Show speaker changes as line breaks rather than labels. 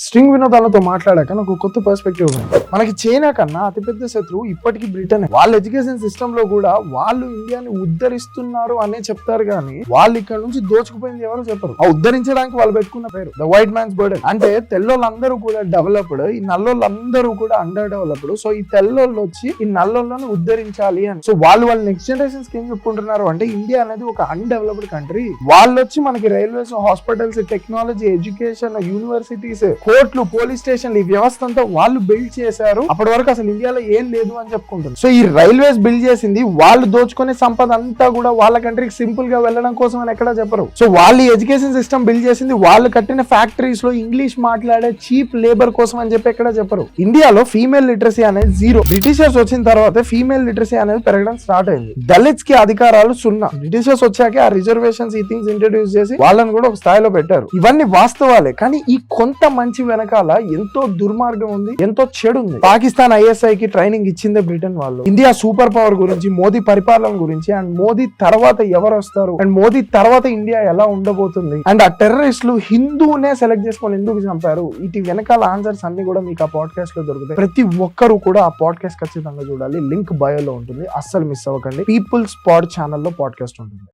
String వినోదాలతో మాట్లాడాక నాకు కొత్త పర్స్పెక్టివ్ ఉంది. మనకి చైనా కన్నా అతిపెద్ద శత్రువు ఇప్పటికీ బ్రిటన్. వాళ్ళ ఎడ్యుకేషన్ సిస్టమ్ లో కూడా వాళ్ళు ఇండియాని ఉద్ధరిస్తున్నారు అనే చెప్తారు కానీ వాళ్ళు ఇక్కడ నుంచి దోచుకుపోయింది ఎవరు చెప్పరు. ఆ ఉద్ధరించడానికి వాళ్ళు పెట్టుకున్న పేరు ద వైట్ మ్యాన్స్ బర్డెన్. అంటే తెల్లోళ్ళందరూ కూడా డెవలప్డ్, ఈ నల్లోళ్ళందరూ కూడా అండర్ డెవలప్డ్. సో ఈ తెల్లోళ్ళు వచ్చి ఈ నల్లోళ్ళను ఉద్ధరించాలి అని. సో వాళ్ళ నెక్స్ట్ జనరేషన్స్ కి ఏం చెప్పుకుంటున్నారు అంటే ఇండియా అనేది ఒక అన్డెవలప్డ్ కంట్రీ. వాళ్ళు వచ్చి మనకి railways, hospitals, technology, education, universities, కోర్టులు, పోలీస్ స్టేషన్లు, ఈ వ్యవస్థ అంతా వాళ్ళు బిల్డ్ చేశారు. అప్పటి వరకు అసలు ఇండియాలో ఏం లేదు అని చెప్పుకుంటారు. సో ఈ రైల్వేస్ బిల్డ్ చేసింది వాళ్ళు దోచుకునే సంపద అంతా కూడా వాళ్ళ కంట్రీకి సింపుల్ గా వెళ్ళడం కోసం అని ఎక్కడా చెప్పరు. సో వాళ్ళు ఎడ్యుకేషన్ సిస్టమ్ బిల్డ్ చేసింది వాళ్ళు కట్టిన ఫ్యాక్టరీస్ లో ఇంగ్లీష్ మాట్లాడే చీప్ లేబర్ కోసం అని చెప్పి ఎక్కడా చెప్పరు. ఇండియాలో ఫీమేల్ లిటరసీ అనేది జీరో. బ్రిటిషర్స్ వచ్చిన తర్వాత ఫీమేల్ లిటరసీ అనేది పెరగడం స్టార్ట్ అయింది. దళిత్స్ కి అధికారాలు సున్నా. బ్రిటిషర్స్ వచ్చాకే ఆ రిజర్వేషన్స్, ఈ థింగ్స్ ఇంట్రడ్యూస్ చేసి వాళ్ళని కూడా ఒక స్థాయిలో పెట్టారు. ఇవన్నీ వాస్తవాలే, కానీ ఈ కొంత మంచి వెనకాల ఎంతో దుర్మార్గం ఉంది, ఎంతో చెడు ఉంది. పాకిస్తాన్ ISI కి ట్రైనింగ్ ఇచ్చిందే బ్రిటన్ వాళ్ళు. ఇండియా సూపర్ పవర్ గురించి, మోదీ పరిపాలన గురించి, అండ్ మోదీ తర్వాత ఎవరు వస్తారు, అండ్ మోదీ తర్వాత ఇండియా ఎలా ఉండబోతుంది, అండ్ ఆ టెర్రరిస్టులు హిందూనే సెలెక్ట్ చేసుకొని ఎందుకు చంపారు, ఇటు వెనకాల ఆన్సర్స్ అన్ని కూడా మీకు ఆ పాడ్కాస్ట్ లో దొరుకుతాయి. ప్రతి ఒక్కరు కూడా ఆ పాడ్కాస్ట్ ఖచ్చితంగా చూడాలి. లింక్ బయోలో ఉంటుంది, అస్సలు మిస్ అవ్వకండి. పీపుల్స్ పాడ్ ఛానల్లో పాడ్కాస్ట్ ఉంటుంది.